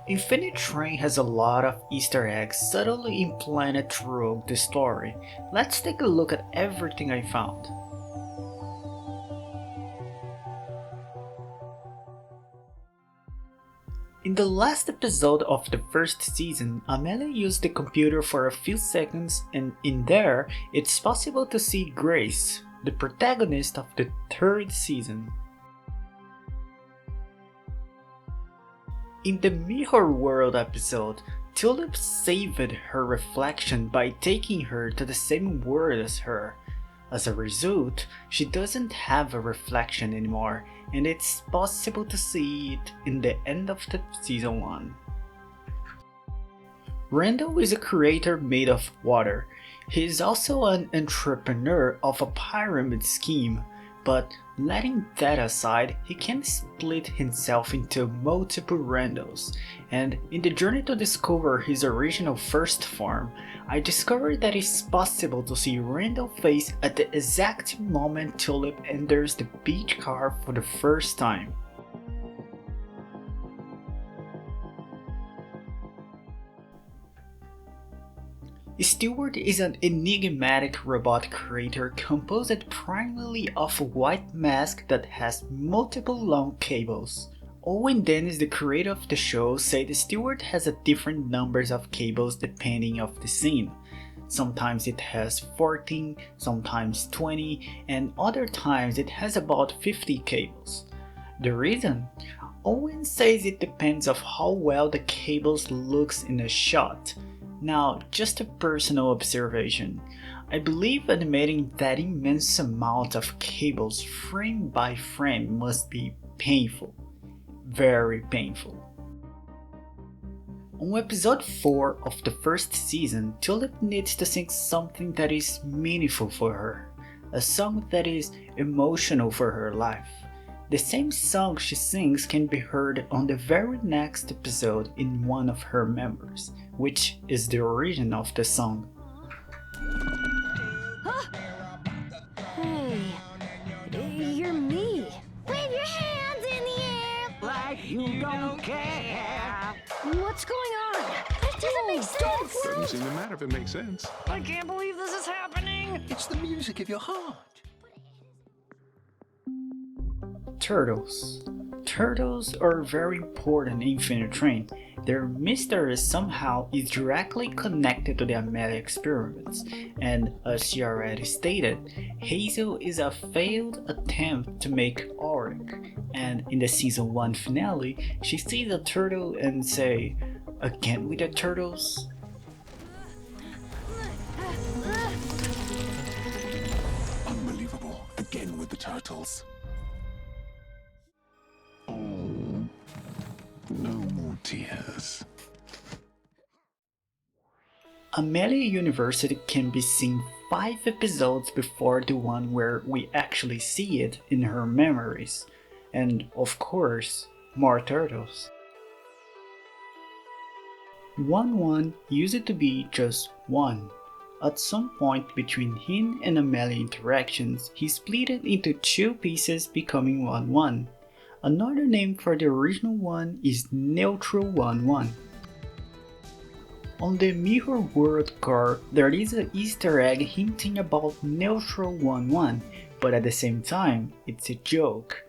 Infinite Train has a lot of Easter eggs subtly implanted throughout the story. Let's take a look at everything I found. In the last episode of the first season, Amelia used the computer for a few seconds, and in there, it's possible to see Grace, the protagonist of the third season. In the Mirror World episode, Tulip saved her reflection by taking her to the same world as her. As a result, she doesn't have a reflection anymore, and it's possible to see it in the end of the season 1. Randall is a creator made of water. He is also an entrepreneur of a pyramid scheme, but letting that aside, he can split himself into multiple Randalls, and in the journey to discover his original first form, I discovered that it's possible to see Randall's face at the exact moment Tulip enters the beach car for the first time. Stewart is an enigmatic robot creator composed primarily of a white mask that has multiple long cables. Owen Dennis, the creator of the show, said Stewart has a different numbers of cables depending on the scene. Sometimes it has 14, sometimes 20, and other times it has about 50 cables. The reason? Owen says it depends on how well the cables looks in a shot. Now, just a personal observation. I believe animating that immense amount of cables frame by frame must be painful. Very painful. On episode 4 of the first season, Tulip needs to sing something that is meaningful for her. A song that is emotional for her life. The same song she sings can be heard on the very next episode in one of her members, which is the origin of the song. Hey, you're me. Wave your hands in the air like you don't care. What's going on? That doesn't make sense. Doesn't seem to matter if it makes sense. I can't believe this is happening. It's the music of your heart. Turtles. Turtles are very important in Infinite Train. Their mystery somehow is directly connected to the Amelia experiments, and as she already stated, Hazel is a failed attempt to make Auric, and in the season 1 finale, she sees a turtle and say, "Again with the turtles?" Unbelievable. Again with the turtles. Oh, no more tears. Amelia University can be seen 5 episodes before the one where we actually see it in her memories. And of course, more turtles. 1-1 used to be just 1. At some point between him and Amelia interactions, he split it into 2 pieces becoming 1-1. Another name for the original one is Neutral 1-1. On the Mirror World car, there is an Easter egg hinting about Neutral 1-1, but at the same time, it's a joke.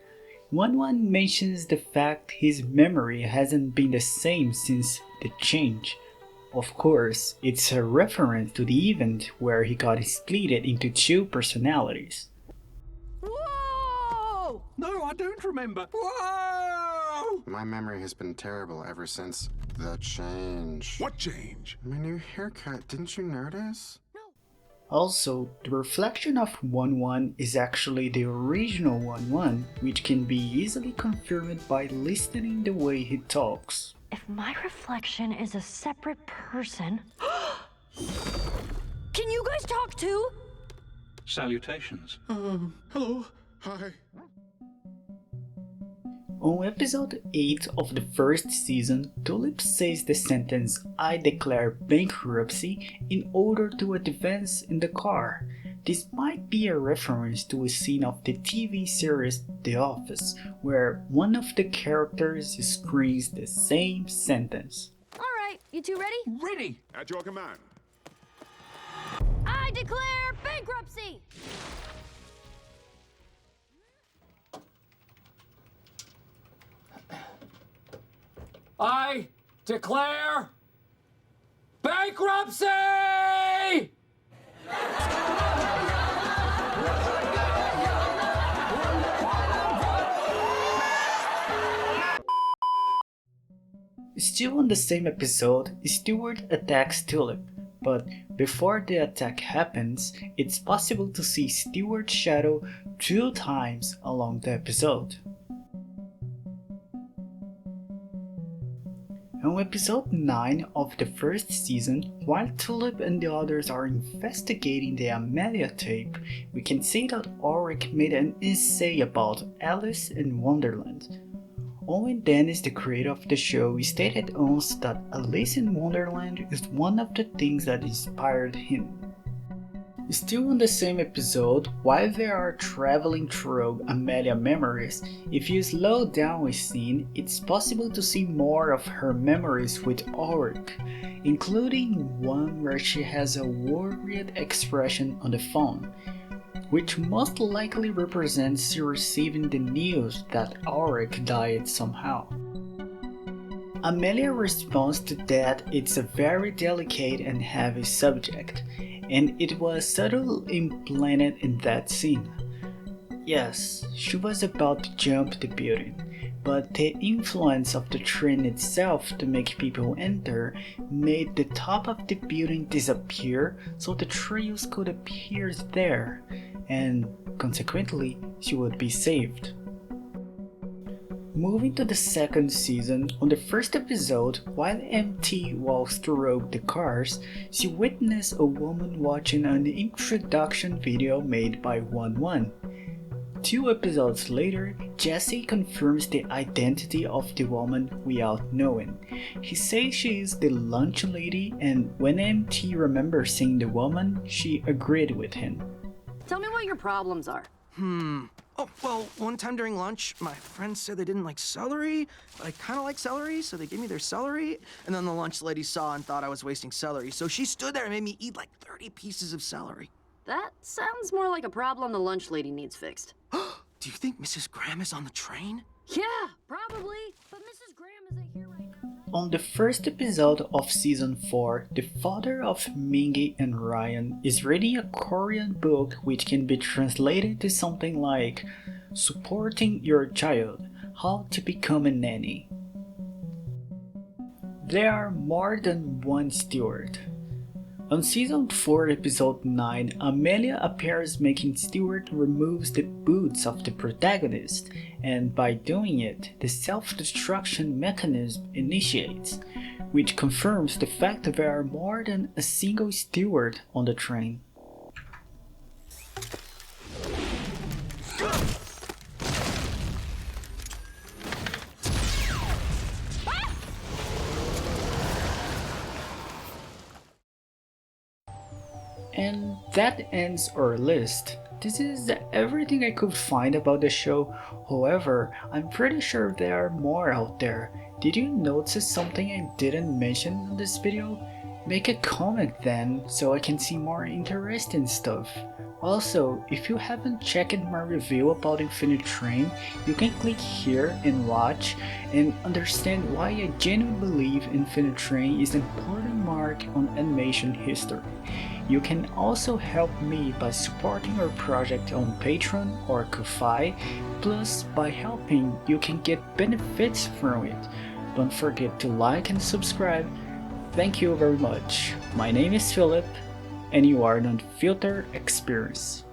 1-1 mentions the fact his memory hasn't been the same since the change. Of course, it's a reference to the event where he got split into 2 personalities. Whoa! No, I don't remember. Whoa! My memory has been terrible ever since the change. What change? My new haircut, didn't you notice? Also, the reflection of 1-1 is actually the original 1-1, which can be easily confirmed by listening the way he talks. If my reflection is a separate person... Can you guys talk too? Salutations. Hello. Hi. On episode 8 of the first season, Tulip says the sentence, "I declare bankruptcy," in order to advance in the car. This might be a reference to a scene of the TV series The Office, where one of the characters screams the same sentence. Alright, you two ready? Ready! At your command. I declare bankruptcy! I declare bankruptcy! Still on the same episode, Stewart attacks Tulip, but before the attack happens, it's possible to see Stewart's shadow 2 times along the episode. On episode 9 of the first season, while Tulip and the others are investigating the Amelia tape, we can see that Ulrich made an essay about Alice in Wonderland. Owen Dennis, the creator of the show, stated once that Alice in Wonderland is one of the things that inspired him. Still on the same episode, while they are traveling through Amelia memories, if you slow down a scene, it's possible to see more of her memories with Ulrich, including one where she has a worried expression on the phone, which most likely represents receiving the news that Ulrich died somehow. Amelia responds to that it's a very delicate and heavy subject, and it was subtly implanted in that scene. Yes, she was about to jump the building, but the influence of the train itself to make people enter made the top of the building disappear so the trails could appear there, and consequently she would be saved. Moving to the second season, on the first episode, while MT walks through the cars, she witnessed a woman watching an introduction video made by 1-1. 2 episodes later, Jesse confirms the identity of the woman without knowing. He says she is the lunch lady, and when MT remembers seeing the woman, she agreed with him. Tell me what your problems are. Oh, well, one time during lunch, my friends said they didn't like celery, but I kind of like celery, so they gave me their celery. And then the lunch lady saw and thought I was wasting celery, so she stood there and made me eat like 30 pieces of celery. That sounds more like a problem the lunch lady needs fixed. Do you think Mrs. Graham is on the train? Yeah, probably. But Mrs. Graham isn't here right now. On the first episode of season 4, the father of Mingy and Ryan is reading a Korean book which can be translated to something like Supporting Your Child, How to Become a Nanny. There are more than one Stewart. On season 4 episode 9, Amelia appears making Stewart removes the boots of the protagonist, and by doing it, the self-destruction mechanism initiates, which confirms the fact that there are more than a single Stewart on the train. And that ends our list. This is everything I could find about the show. However, I'm pretty sure there are more out there. Did you notice something I didn't mention in this video? Make a comment then, so I can see more interesting stuff. Also, if you haven't checked my review about Infinite Train, you can click here and watch and understand why I genuinely believe Infinite Train is an important mark on animation history. You can also help me by supporting our project on Patreon or Ko-Fi, plus by helping you can get benefits from it. Don't forget to like and subscribe. Thank you very much. My name is Philip, and you are on Filter Experience.